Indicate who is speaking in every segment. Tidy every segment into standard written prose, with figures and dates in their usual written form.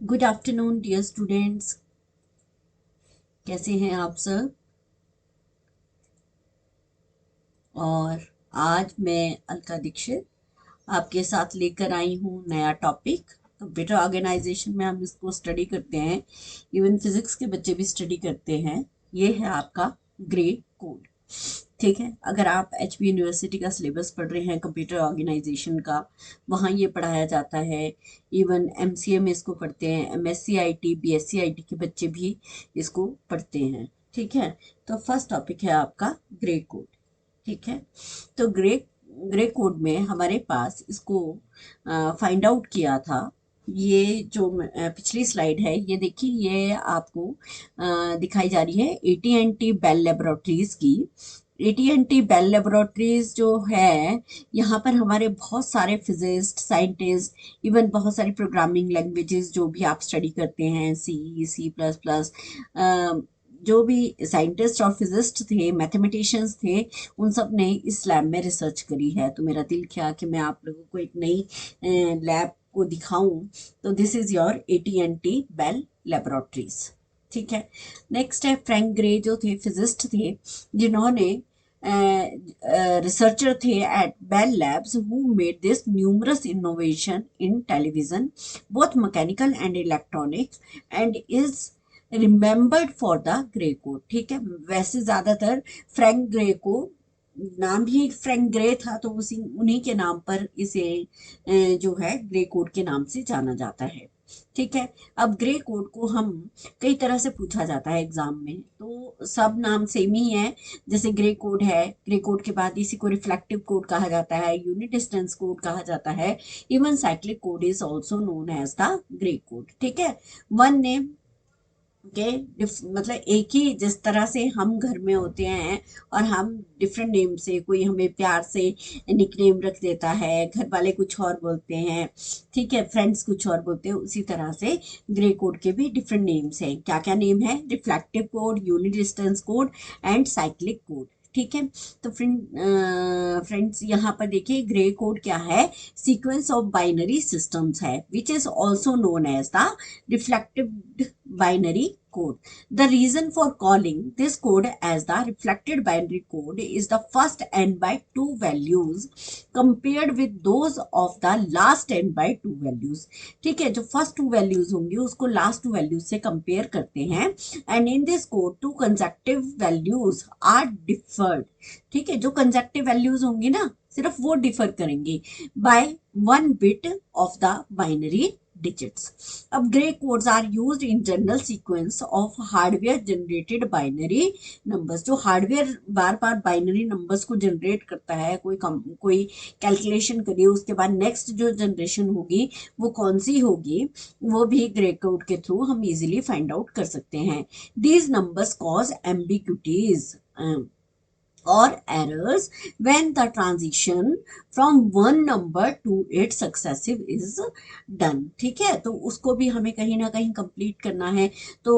Speaker 1: Good afternoon dear students. कैसे हैं आप सब? और आज मैं अलका दीक्षित आपके साथ लेकर आई हूँ नया टॉपिक। कंप्यूटर ऑर्गेनाइजेशन में हम इसको स्टडी करते हैं, इवन फिजिक्स के बच्चे भी स्टडी करते हैं। ये है आपका ग्रे कोड। ठीक है, अगर आप एचपी यूनिवर्सिटी का सिलेबस पढ़ रहे हैं कंप्यूटर ऑर्गेनाइजेशन का, वहाँ ये पढ़ाया जाता है। इवन एमसीए में इसको पढ़ते हैं, एमएससी आईटी बीएससी आईटी के बच्चे भी इसको पढ़ते हैं। ठीक है, तो फर्स्ट टॉपिक है आपका ग्रे कोड। ठीक है, तो ग्रे ग्रे कोड में हमारे पास इसको फाइंड आउट किया था। ये जो पिछली स्लाइड है, ये देखिए, ये आपको दिखाई जा रही है एटी बेल लेबोरेटरीज की। एटी बेल लेबोरेटरीज जो है, यहाँ पर हमारे बहुत सारे फिजिस्ट साइंटिस्ट, इवन बहुत सारी प्रोग्रामिंग लैंग्वेजेस जो भी आप स्टडी करते हैं, सी प्लस प्लस, जो भी साइंटिस्ट और फिजिस्ट थे, मैथमेटिशियंस थे, उन सब ने इस लैब में रिसर्च करी है। तो मेरा दिल किया कि मैं आप लोगों को एक नई लैब को दिखाऊं। तो this is your AT Bell laboratories. ठीक है, नेक्स्ट है फ्रैंक ग्रे, जो थे फिजिस्ट थे, जिन्होंने रिसर्चर थे at Bell labs who made this numerous innovation in television, both mechanical and electronics, and is remembered for the Gray code. ठीक है, वैसे ज्यादातर फ्रैंक ग्रे को, नाम ही फ्रैंक ग्रे था तो उसी उन्हीं के नाम पर इसे जो है ग्रे कोड के नाम से जाना जाता है। ठीक है, अब ग्रे कोड को हम कई तरह से पूछा जाता है एग्जाम में, तो सब नाम सेम ही है। जैसे ग्रे कोड है, ग्रे कोड के बाद इसी को रिफ्लेक्टिव कोड कहा जाता है, यूनिट डिस्टेंस कोड कहा जाता है, even cyclic code is also known as the Gray code. ठीक है, वन नेम के मतलब एक ही, जिस तरह से हम घर में होते हैं और हम डिफरेंट नेम से, कोई हमें प्यार से निक नेम रख देता है, घर वाले कुछ और बोलते हैं, ठीक है, फ्रेंड्स कुछ और बोलते हैं, उसी तरह से ग्रे कोड के भी डिफरेंट नेम्स हैं। क्या क्या नेम है? Reflective code, unit distance code and cyclic code. ठीक है, तो फ्रेंड्स यहाँ पर देखिए, ग्रे कोड क्या है? सीक्वेंस ऑफ बाइनरी सिस्टम्स है, which is also known as the reflective binary code. The reason for calling this code as the reflected binary code is the first n by 2 values compared with those of the last n by 2 values. ठीक है, जो first to values होंगी उसको last two values से compare करते हैं। And in this code two consecutive values are differed. ठीक है, जो कंसेक्टिव वैल्यूज होंगी ना, सिर्फ वो डिफर करेंगी by 1 bit of the binary digits. अब Gray codes are used in general sequence of hardware generated binary numbers. जो हार्डवेयर बार बार बाइनरी नंबर्स को जनरेट करता है, कोई कैलकुलेशन करिए, उसके बाद नेक्स्ट जो जनरेशन होगी वो कौन सी होगी, वो भी ग्रे कोड के थ्रू हम इजीली फाइंड आउट कर सकते हैं। These numbers cause ambiguities or errors when the transition from one number to its successive is done. ठीक है, तो उसको भी हमें कहीं ना कहीं कंप्लीट करना है, तो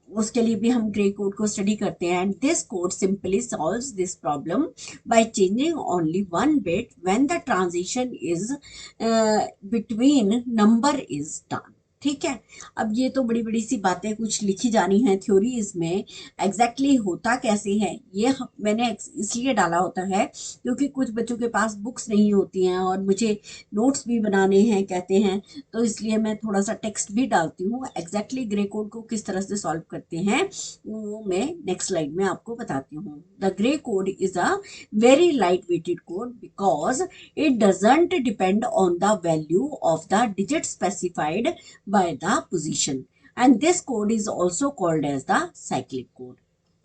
Speaker 1: उसके लिए भी हम ग्रे कोड को स्टडी करते हैं। And this code simply solves this problem by changing only 1 bit when the transition is between number is done. ठीक है, अब ये तो बड़ी बड़ी सी बातें कुछ लिखी जानी है थ्योरी, इसमें एग्जैक्टली होता कैसे है ये मैंने इसलिए डाला होता है क्योंकि कुछ बच्चों के पास बुक्स नहीं होती हैं और मुझे नोट्स भी बनाने हैं कहते हैं, तो इसलिए मैं थोड़ा सा टेक्स्ट भी डालती हूँ। एग्जैक्टली ग्रे कोड को किस तरह से सॉल्व करते हैं वो मैं नेक्स्ट स्लाइड में आपको बताती हूँ। The Gray code is a very light weighted code because it doesn't depend on the value of the digit specified by the position, and this code is also called as the cyclic code.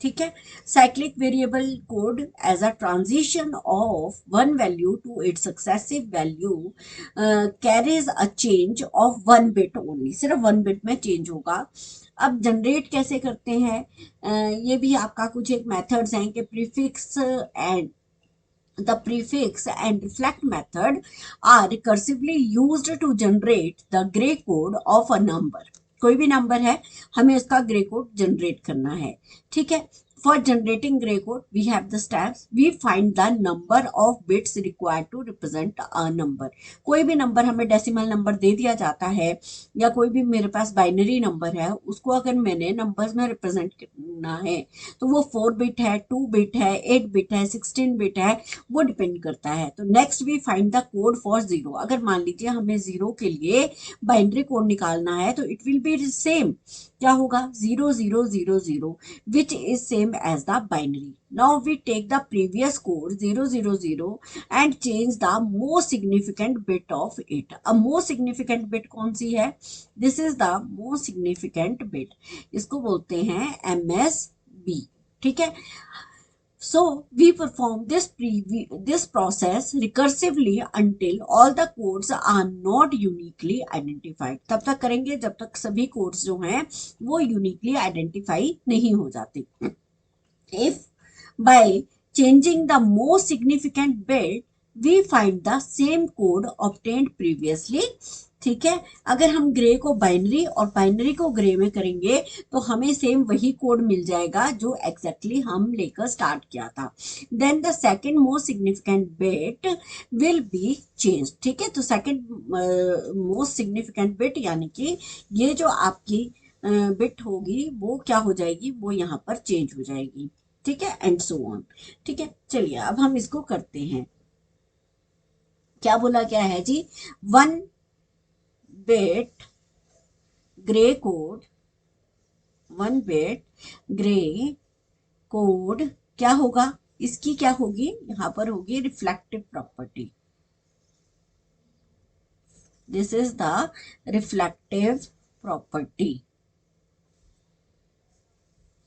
Speaker 1: ठीक है, cyclic variable code as a transition of one value to its successive value carries a change of 1 bit only, सिर्फ 1 bit में change होगा। अब generate कैसे करते हैं? ये भी आपका कुछ एक मेथड्स हैं कि prefix and the prefix and reflect method are recursively used to generate the gray code of a number. कोई भी नंबर है, हमें उसका ग्रे कोड जनरेट करना है। ठीक है, For generating gray code, we have the steps. We find the number of bits required to represent a number. कोई भी नंबर हमें डेसिमल नंबर दे दिया जाता है या कोई भी मेरे पास बाइनरी नंबर है, उसको अगर मैंने नंबर्स में रिप्रेजेंट करना है तो वो 4 बिट है, 2 बिट है, 8 बिट है, 16 बिट है, वो डिपेंड करता है। तो next we find the code for zero. अगर मान लीजिए हमें जीरो के लिए बाइनरी कोड निकालना है तो इट विल बी सेम। क्या होगा? 0000 which is same as the binary. Now we take the previous code 000 and change the most significant bit of it. A most significant bit कौन सी है? This is the most significant bit. इसको बोलते हैं MSB। ठीक है। So we perform this process recursively until all the codes are not uniquely identified. तब तक करेंगे जब तक सभी codes जो हैं वो uniquely identify नहीं हो जाते। If by changing the most significant bit we find the same code obtained previously, ठीक है। अगर हम ग्रे को बाइनरी और बाइनरी को ग्रे में करेंगे तो हमें सेम वही कोड मिल जाएगा जो एग्जैक्टली हम लेकर स्टार्ट किया था। Then the second most significant bit will be change. ठीक है। तो सेकंड मोस्ट सिग्निफिकेंट बिट यानी कि ये जो आपकी बिट होगी वो क्या हो जाएगी? वो यहाँ पर चेंज हो जाएगी। ठीक है। And so on. ठीक है। चलिए अब हम इसको करते हैं। क्या बोला क्या है जी? 1 bit Gray code, 1 bit Gray code क्या होगा? इसकी क्या होगी? यहां पर होगी reflective property. This is the reflective property.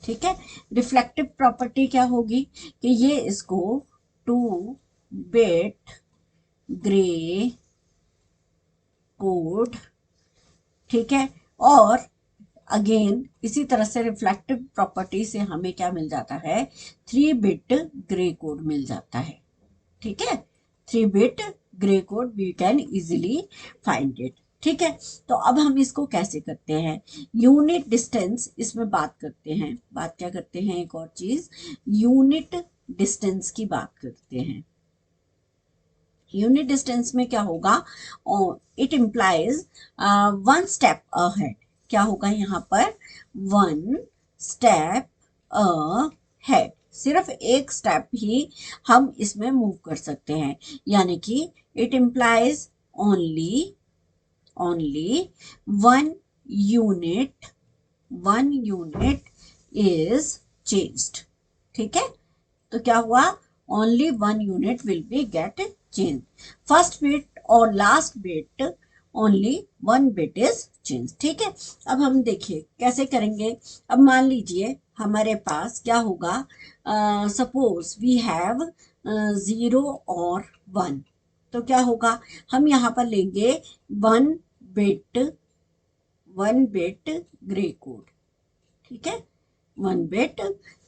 Speaker 1: ठीक है। रिफ्लेक्टिव प्रॉपर्टी क्या होगी कि ये इसको 2 बिट ग्रे कोड, ठीक है, और अगेन इसी तरह से रिफ्लेक्टिव प्रॉपर्टी से हमें क्या मिल जाता है? 3 बिट ग्रे कोड मिल जाता है। ठीक है। 3 bit Gray code we can easily find it. ठीक है। तो अब हम इसको कैसे करते हैं? यूनिट डिस्टेंस इसमें बात करते हैं। बात क्या करते हैं? एक और चीज, यूनिट डिस्टेंस की बात करते हैं। यूनिट डिस्टेंस में क्या होगा? It implies 1 step ahead. क्या होगा यहाँ पर? 1 स्टेप अहेड। सिर्फ एक स्टेप ही हम इसमें मूव कर सकते हैं, यानी कि it implies only 1 unit is changed. ठीक है। तो क्या हुआ? Only 1 unit will be get change. First bit और last bit only 1 bit is change. ठीक है। अब हम देखिए कैसे करेंगे। अब मान लीजिए हमारे पास क्या होगा? सपोज वी हैव 0 और 1। तो क्या होगा? हम यहाँ पर लेंगे 1 बिट ग्रे कोड। ठीक है। 1 बिट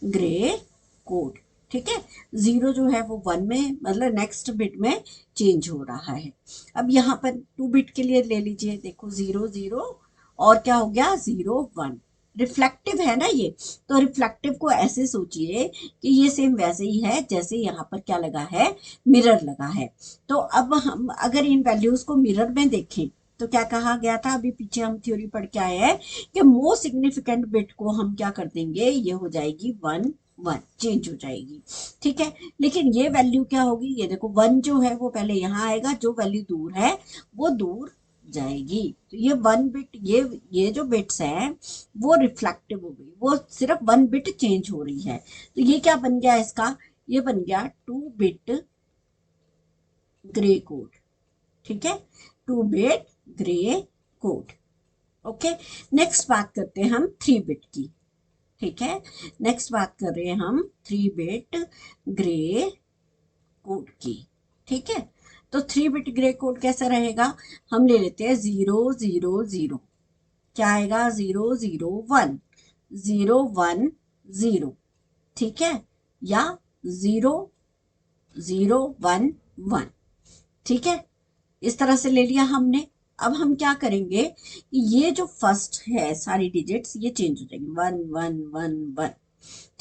Speaker 1: ग्रे कोड। ठीक है। 0 जो है वो 1 में, मतलब नेक्स्ट बिट में चेंज हो रहा है। अब यहाँ पर 2 बिट के लिए ले लीजिए। देखो 0 0 और क्या हो गया? 0 1। रिफ्लेक्टिव है ना ये, तो रिफ्लेक्टिव को ऐसे सोचिए कि ये सेम वैसे ही है जैसे यहाँ पर क्या लगा है? मिरर लगा है। तो अब हम अगर इन वैल्यूज को मिरर में देखें तो क्या कहा गया था? अभी पीछे हम थ्योरी पढ़ के आए हैं कि मोस्ट सिग्निफिकेंट बिट को हम क्या कर देंगे? ये हो जाएगी 1 1, चेंज हो जाएगी। ठीक है। लेकिन ये वैल्यू क्या होगी? ये देखो 1 जो है वो पहले यहाँ आएगा, जो वैल्यू दूर है वो दूर जाएगी। तो ये 1 बिट, ये जो बिट्स हैं वो रिफ्लेक्टिव हो गई, वो सिर्फ 1 बिट चेंज हो रही है। तो ये क्या बन गया इसका? ये बन गया 2 बिट ग्रे कोड। ठीक है। 2 bit Gray code. Okay. Next बात करते हैं हम 3 बिट की। ठीक है। नेक्स्ट बात कर रहे हैं हम 3 बिट ग्रे कोड की। ठीक है। तो 3 बिट ग्रे कोड कैसा रहेगा? हम ले लेते हैं 0 0 0। क्या आएगा? 0 0 1 0 1 0। ठीक है। या 0 0 1 1। ठीक है। इस तरह से ले लिया हमने। अब हम क्या करेंगे? ये जो फर्स्ट है सारी डिजिट्स ये चेंज हो जाएंगी 1 1 1 1।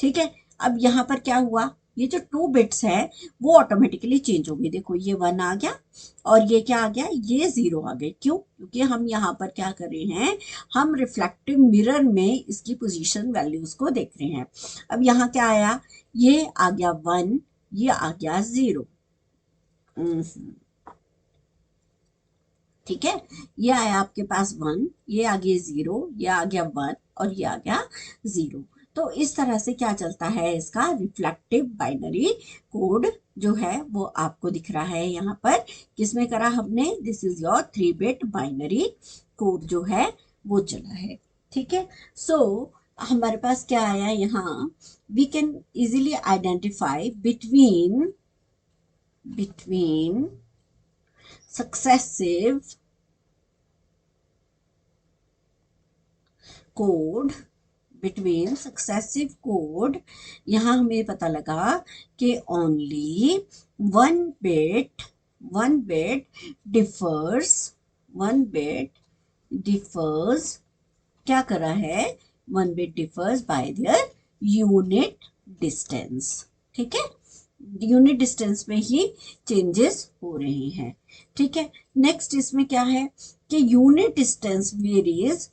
Speaker 1: ठीक है। अब यहाँ पर क्या हुआ, ये जो 2 बिट्स है वो ऑटोमेटिकली चेंज हो गई। देखो ये 1 आ गया और ये क्या आ गया, ये 0 आ गए। क्यों? क्योंकि हम यहाँ पर क्या कर रहे हैं, हम रिफ्लेक्टिव मिरर में इसकी पोजीशन वैल्यूज को देख रहे हैं। अब यहाँ क्या आया, ये आ गया 1, ये आ गया 0। ठीक है, ये आया आपके पास 1, ये आ गया 0, ये आ गया 1 और ये आ गया 0। तो इस तरह से क्या चलता है, इसका रिफ्लेक्टिव बाइनरी कोड जो है वो आपको दिख रहा है यहाँ पर। किसमें करा हमने, this is your 3 bit binary code जो है वो चला है। ठीक है, सो हमारे पास क्या आया यहाँ, we can easily identify between successive code, between successive code, यहाँ हमें पता लगा कि ओनली वन बिट डिफर्स क्या करा है, 1 bit differs bye there unit distance. ठीक है, यूनिट डिस्टेंस में ही चेंजेस हो रहे हैं। ठीक है, नेक्स्ट इसमें क्या है कि यूनिट डिस्टेंस वेरीज।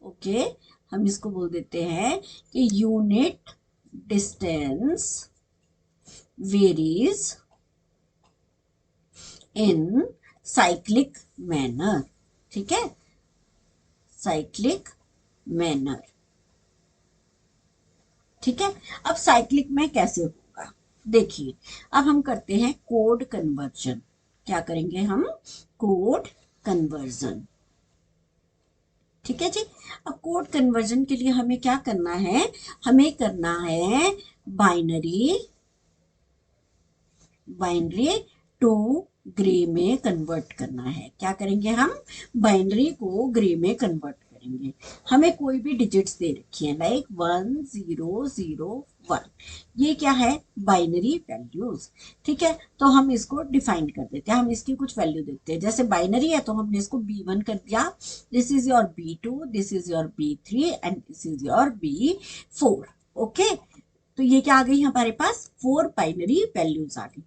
Speaker 1: ओके, हम इसको बोल देते हैं कि यूनिट डिस्टेंस वेरीज इन साइक्लिक मैनर। ठीक है, साइक्लिक मैनर। ठीक है, अब साइक्लिक में कैसे होगा, देखिए अब हम करते हैं कोड कन्वर्जन। क्या करेंगे हम, कोड कन्वर्जन। ठीक है जी, अब कोड कन्वर्जन के लिए हमें क्या करना है, हमें करना है बाइनरी टू ग्रे में कन्वर्ट करना है। क्या करेंगे हम, बाइनरी को ग्रे में कन्वर्ट करेंगे। हमें कोई भी डिजिट्स दे रखी है लाइक 1 0 0 1, ये क्या है, बाइनरी वैल्यूज। ठीक है, तो हम इसको डिफाइन कर देते हैं, हम इसकी कुछ वैल्यू देते हैं। जैसे बाइनरी है तो हमने इसको B1 कर दिया, this is your B2, this is your B3 and this is your B4। Okay, तो ये क्या आ गई हमारे पास, 4 बाइनरी वैल्यूज आ गई।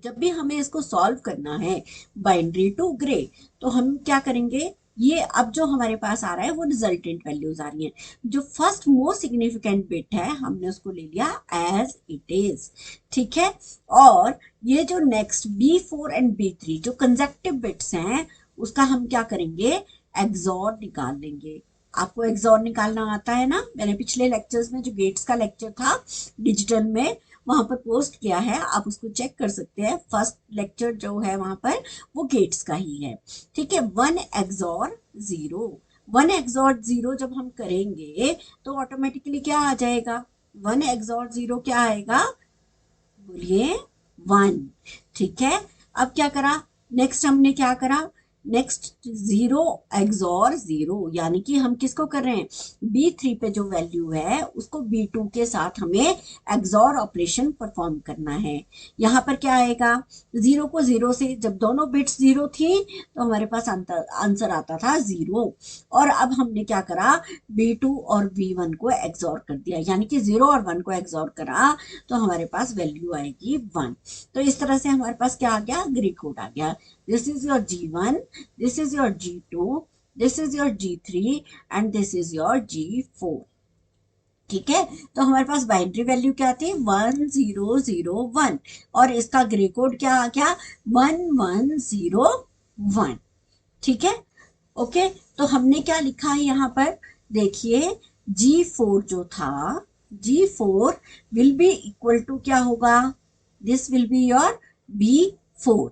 Speaker 1: जब भी हमें इसको सॉल्व करना है बाइनरी टू ग्रे, तो हम क्या करेंगे, ये अब जो हमारे पास आ रहा है वो रिजल्टेंट वैल्यूज आ रही हैं। जो फर्स्ट मोस्ट सिग्निफिकेंट बिट है हमने उसको ले लिया एज इट इज। ठीक है, और ये जो नेक्स्ट B4 एंड B3 जो कंसेक्टिव बिट्स हैं उसका हम क्या करेंगे, एक्सॉर निकाल लेंगे। आपको एक्सॉर निकालना आता है ना, मैंने पिछले लेक्चर्स में जो गेट्स का लेक्चर था डिजिटल में वहां पर पोस्ट किया है, आप उसको चेक कर सकते हैं। फर्स्ट लेक्चर जो है वहां पर वो गेट्स का ही है। ठीक है, 1 XOR 0, 1 XOR 0 जब हम करेंगे तो ऑटोमेटिकली क्या आ जाएगा, 1 XOR 0 क्या आएगा, बोलिए 1। ठीक है, अब क्या करा, नेक्स्ट हमने क्या करा, नेक्स्ट 0 XOR 0, यानी कि हम किसको कर रहे हैं, B3 पे जो वैल्यू है उसको B2 के साथ हमें XOR ऑपरेशन परफॉर्म करना है। यहाँ पर क्या आएगा, 0 को 0 से, जब दोनों बिट्स 0 थी तो हमारे पास आंसर आता था 0। और अब हमने क्या करा, B2 और B1 को XOR कर दिया, यानी कि 0 और 1 को XOR करा तो हमारे पास वैल्यू आएगी 1। तो इस तरह से हमारे पास क्या आ गया, ग्रे कोड आ गया। This is your G1, this is your G2, this is your G3 and this is your G4। ठीक है, तो हमारे पास बाइनरी वैल्यू क्या थी, 1 0 0 1 और इसका ग्रे कोड क्या आ गया, 1 1 0 1। ठीक है, ओके, तो हमने क्या लिखा है यहाँ पर, देखिए G4 जो था, G4 will be equal to क्या होगा, this will be your B4।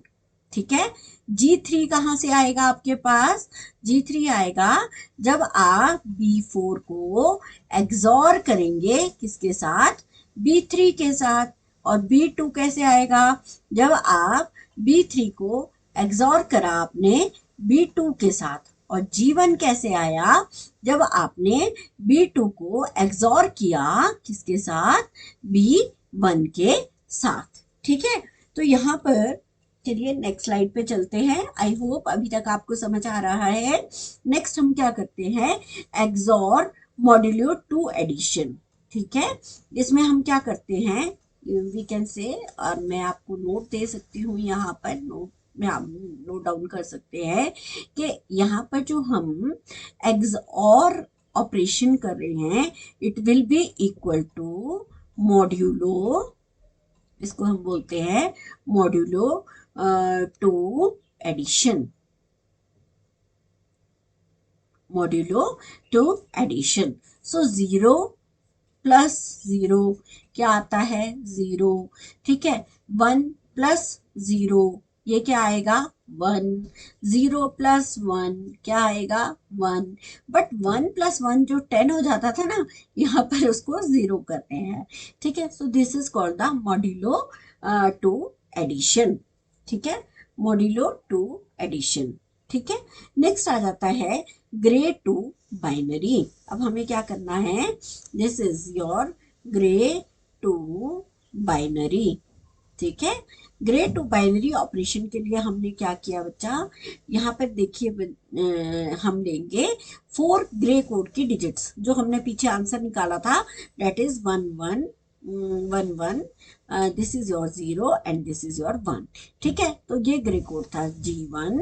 Speaker 1: ठीक है, G3 कहाँ से आएगा आपके पास, G3 आएगा जब आप B4 को एक्सॉर करेंगे किसके साथ, B3 के साथ। और B2 कैसे आएगा, जब आप B3 को एक्सॉर करा आपने B2 के साथ। और G1 कैसे आया, जब आपने B2 को एक्सॉर किया किसके साथ, B1 के साथ। ठीक है, तो यहाँ पर चलिए नेक्स्ट स्लाइड पे चलते हैं। आई होप अभी तक आपको समझ आ रहा है। नेक्स्ट हम क्या करते हैं, एक्सॉर मॉड्यूलो टू एडिशन। ठीक है, इसमें हम क्या करते हैं, वी कैन से, और मैं आपको नोट दे सकती हूँ यहाँ पर, नोट में आप नोट डाउन कर सकते हैं कि यहाँ पर जो हम एग्ज और ऑपरेशन कर रहे हैं, it will be equal to modulo, इसको हम बोलते हैं modulo two addition, modulo two addition. So zero plus zero क्या आता है, जीरो। ठीक है, वन प्लस जीरो ये क्या आएगा, वन। जीरो प्लस वन क्या आएगा, one. But one plus one जो 10 हो जाता था ना, यहाँ पर उसको जीरो कर रहे हैं। ठीक है, so this is called the modulo two addition. ठीक है, मॉड्यूलो टू एडिशन। ठीक है, नेक्स्ट आ जाता है ग्रे टू बाइनरी। अब हमें क्या करना है, this is your Gray to binary. ठीक है, ग्रे टू बाइनरी ऑपरेशन के लिए हमने क्या किया बच्चा, यहाँ पर देखिए हम लेंगे 4 ग्रे कोड की डिजिट्स, जो हमने पीछे आंसर निकाला था, that is 1 1 this is your 0 and this is your 1। ठीक है, तो ये ग्रे कोड था G1,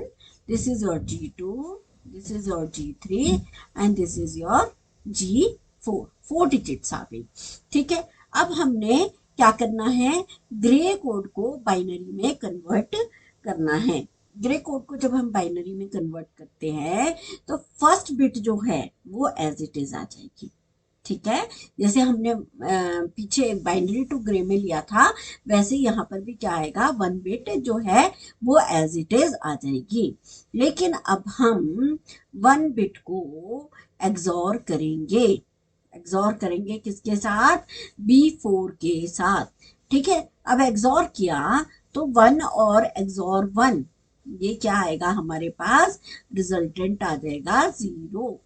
Speaker 1: this is your G2, this is your G3 and this is your G4, 4 digits आ गई। ठीक है, अब हमने क्या करना है, ग्रे कोड को बाइनरी में कन्वर्ट करना है। ग्रे कोड को जब हम बाइनरी में कन्वर्ट करते हैं तो फर्स्ट बिट जो है वो एज इट इज आ जाएगी। ठीक है, जैसे हमने पीछे बाइनरी टू ग्रे में लिया था, वैसे यहाँ पर भी क्या आएगा, वन बिट जो है वो एज इट इज आ जाएगी। लेकिन अब हम वन बिट को एक्सॉर करेंगे, एक्सॉर करेंगे किसके साथ, B4 के साथ। ठीक है, अब एक्सॉर किया तो वन और एक्सॉर वन, ये क्या आएगा हमारे पास, रिजल्टेंट आ जाएगा जीरो।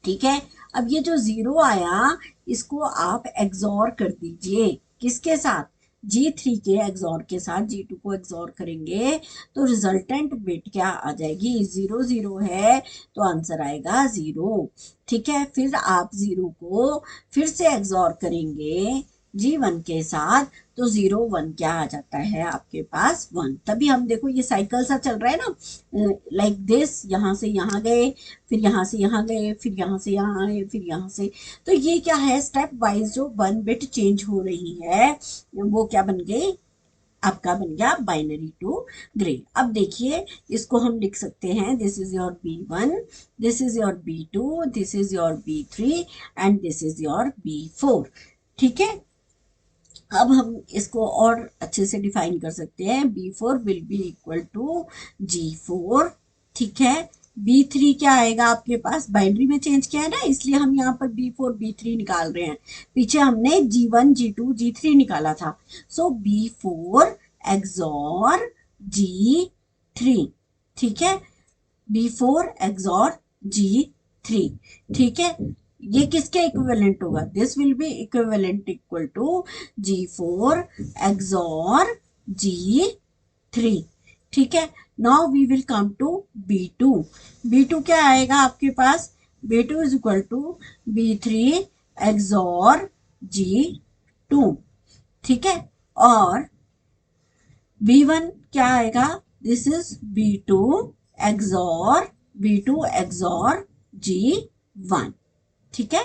Speaker 1: ठीक है, अब ये जो जीरो आया इसको आप एक्सॉर कर दीजिए किसके साथ, G3 के एक्सॉर के साथ, G2 को एक्सॉर करेंगे तो रिजल्टेंट बिट क्या आ जाएगी, जीरो जीरो है तो आंसर आएगा जीरो। ठीक है, फिर आप जीरो को फिर से एक्सॉर करेंगे G1 के साथ तो जीरो वन क्या आ जाता है आपके पास, वन। तभी हम देखो ये साइकिल सा चल रहा है ना, लाइक दिस, यहाँ से यहाँ गए, फिर यहाँ से यहाँ गए, फिर यहाँ से यहाँ आए, फिर यहाँ से, तो ये क्या है, स्टेप वाइज जो वन बिट चेंज हो रही है वो क्या बन गई, आपका बन गया बाइनरी टू ग्रे। अब देखिए इसको हम लिख सकते हैं, this is your B1, this is your B2, this is your B3 and this is your B4। ठीक है, अब हम इसको और अच्छे से डिफाइन कर सकते हैं, B4 will be equal to G4। ठीक है, B3 क्या आएगा आपके पास, बाइनरी में चेंज किया है ना, इसलिए हम यहाँ पर B4 B3 निकाल रहे हैं, पीछे हमने G1 G2 G3 निकाला था। सो B4 एक्सॉर G3। ठीक है, B4 एक्सॉर G3। ठीक है, ये किसके इक्विवेलेंट होगा, this will be equivalent equal to G4 XOR G3। ठीक है, now we will come to B2। B2 क्या आएगा आपके पास, B2 is equal to B3 XOR G2। ठीक है, और B1 क्या आएगा, this is B2 XOR G1। ठीक है,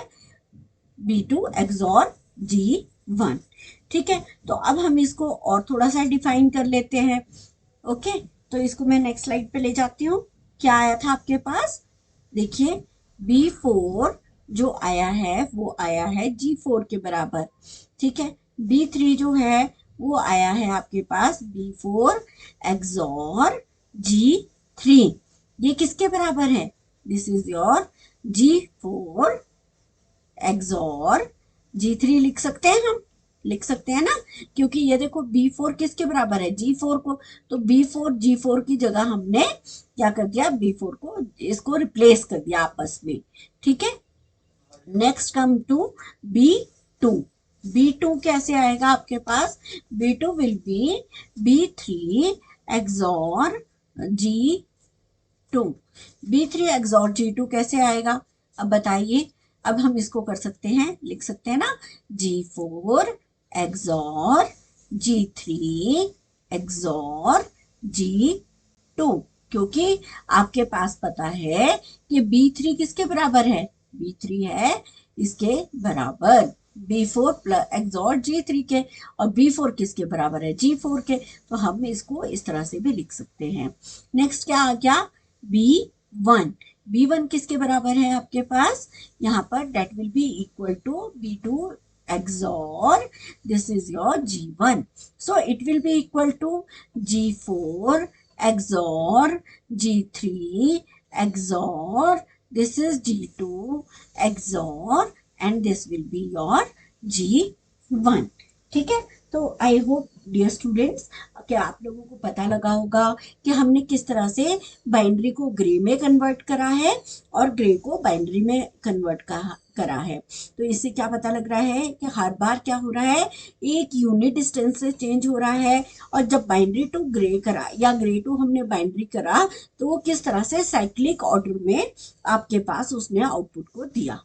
Speaker 1: B2 एक्सॉर G1। ठीक है, तो अब हम इसको और थोड़ा सा डिफाइन कर लेते हैं। ओके, तो इसको मैं नेक्स्ट स्लाइड पे ले जाती हूँ। क्या आया था आपके पास, देखिए B4 जो आया है वो आया है G4 के बराबर। ठीक है, B3 जो है वो आया है आपके पास B4 एक्सॉर G3। ये किसके बराबर है, this is your G4 XOR G3 लिख सकते हैं, हम लिख सकते हैं ना, क्योंकि ये देखो B4 किसके बराबर है, G4 को, तो B4 G4 की जगह हमने क्या कर दिया, B4 को इसको रिप्लेस कर दिया आपस में। ठीक है, next come to B2। B2 कैसे आएगा आपके पास, B2 will be B3 XOR G2। B3 XOR G2 कैसे आएगा, अब बताइए। अब हम इसको कर सकते हैं, लिख सकते हैं ना, G4 XOR G3 XOR G2, क्योंकि आपके पास पता है कि B3 किसके बराबर है, B3 है इसके बराबर B4 प्लस XOR G3 के, और B4 किसके बराबर है, G4 के, तो हम इसको इस तरह से भी लिख सकते हैं। नेक्स्ट क्या आ गया, B1, B1 किसके बराबर है आपके पास, यहाँ पर that will be equal to B2 XOR this is your G1, so it will be equal to G4 XOR G3 XOR this is G2 XOR and this will be your G1। ठीक है, तो I hope dear students कि आप लोगों को पता लगा होगा कि हमने किस तरह से बाइनरी को ग्रे में कन्वर्ट करा है और ग्रे को बाइनरी में कन्वर्ट करा है। तो इससे क्या पता लग रहा है कि हर बार क्या हो रहा है, एक यूनिट डिस्टेंस से चेंज हो रहा है, और जब बाइनरी टू ग्रे करा या ग्रे टू हमने बाइनरी करा तो वो किस तरह से साइक्लिक ऑर्डर में आपके पास उसने आउटपुट को दिया।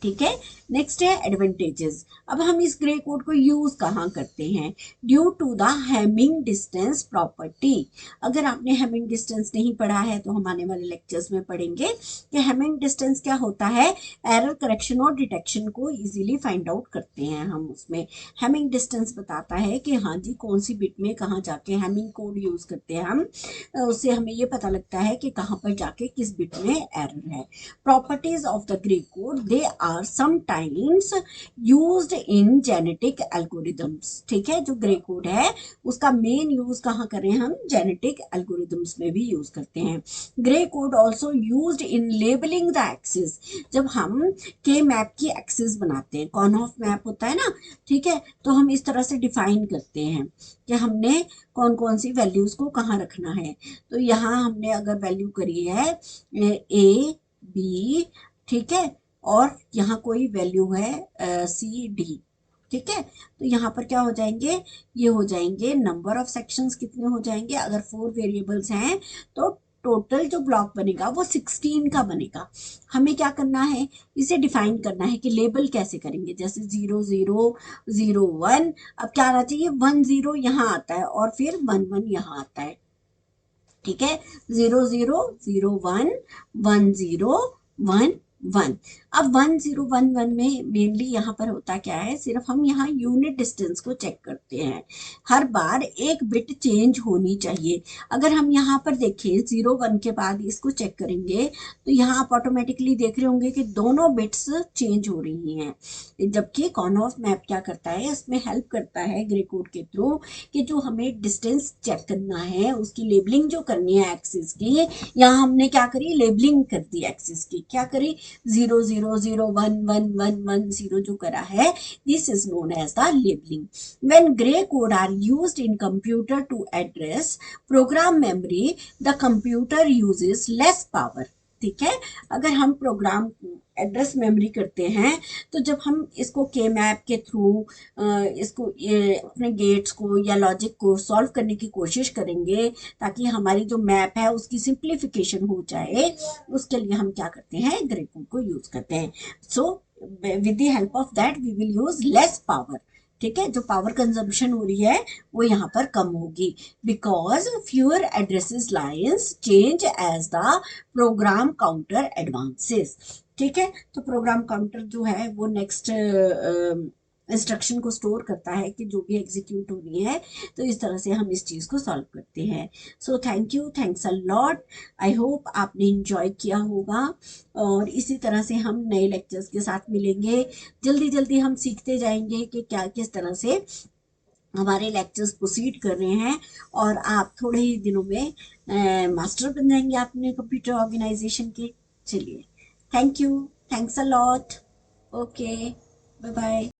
Speaker 1: ठीक है, नेक्स्ट है एडवांटेजेस। अब हम इस ग्रे कोड को यूज कहाँ करते हैं, due to the Hamming distance property. अगर आपने हैमिंग डिस्टेंस नहीं पढ़ा है तो हम आने वाले लेक्चर्स में पढ़ेंगे कि हैमिंग डिस्टेंस क्या होता है। एरर करेक्शन और डिटेक्शन को इजीली फाइंड आउट करते हैं हम उसमें। हैमिंग डिस्टेंस बताता है कि हाँ जी कौन सी बिट में कहाँ जाके हैमिंग कोड यूज करते हैं हम, उससे हमें ये पता लगता है कि कहाँ पर जाके किस बिट में एरर है। Properties of the Gray code, they are sometimes used in genetic algorithms. ठीक है, जो ग्रे कोड है उसका मेन यूज कहाँ करें हम, जेनेटिक एल्गोरिदम्स में भी यूज करते हैं। Grey code also used in labelling the axis. जब हम के मैप की एक्सिस बनाते हैं, कॉर्न ऑफ मैप होता है ना, ठीक है, तो हम इस तरह से डिफाइन करते हैं कि हमने कौन कौन सी वैल्यूज को कहाँ रखना है। तो यहाँ हमने अगर वैल्यू करी है A B, ठीक है, और यहाँ कोई वैल्यू है CD, ठीक है, तो यहाँ पर क्या हो जाएंगे, ये हो जाएंगे नंबर ऑफ सेक्शंस कितने हो जाएंगे, अगर 4 वेरिएबल्स हैं तो टोटल जो ब्लॉक बनेगा वो 16 का बनेगा। हमें क्या करना है, इसे डिफाइन करना है कि लेबल कैसे करेंगे, जैसे 0 0 0 1, अब क्या आना चाहिए 1 0 यहाँ आता है और फिर 1 1 यहाँ आता है। ठीक है, 0 0 0 1 1 0 1 1। अब 1 0 1 1 में मेनली यहाँ पर होता क्या है, सिर्फ हम यहाँ यूनिट डिस्टेंस को चेक करते हैं। हर बार एक बिट चेंज होनी चाहिए। अगर हम यहाँ पर देखें 0 1 के बाद इसको चेक करेंगे तो यहाँ आप ऑटोमेटिकली देख रहे होंगे कि दोनों बिट्स चेंज हो रही हैं, जबकि कॉर्न ऑफ मैप क्या करता है, इसमें हेल्प करता है ग्रे कोड के थ्रू कि जो हमें डिस्टेंस चेक करना है उसकी लेबलिंग जो करनी है एक्सिस की, यहाँ हमने क्या करी, लेबलिंग कर दी एक्सिस की, क्या करी 0 0 0 1 1 1 1 0 जो करा है, this is known as the labeling. When Gray code are used in computer to address program memory, the computer uses less power. ठीक है, अगर हम प्रोग्राम एड्रेस मेमोरी करते हैं तो जब हम इसको के मैप के थ्रू इसको अपने गेट्स को या लॉजिक को सॉल्व करने की कोशिश करेंगे ताकि हमारी जो मैप है उसकी सिंप्लीफिकेशन हो जाए, उसके लिए हम क्या करते हैं, ग्रे कोड को यूज करते हैं। So with the help of that we will use less power. ठीक है, जो पावर कंजम्पशन हो रही है वो यहाँ पर कम होगी, because fewer addresses lines change as the program counter advances. ठीक है, तो प्रोग्राम काउंटर जो है वो नेक्स्ट इंस्ट्रक्शन को स्टोर करता है कि जो भी एग्जीक्यूट हो रही है, तो इस तरह से हम इस चीज़ को सॉल्व करते हैं। So thank you, thanks a lot. I hope आपने इंजॉय किया होगा, और इसी तरह से हम नए लेक्चर्स के साथ मिलेंगे। जल्दी जल्दी हम सीखते जाएंगे कि क्या किस तरह से हमारे लेक्चर्स प्रोसीड कर रहे हैं, और आप थोड़े ही दिनों में मास्टर बन जाएंगे अपने कंप्यूटर ऑर्गेनाइजेशन के। चलिए, thank you, thanks a lot, okay, bye bye.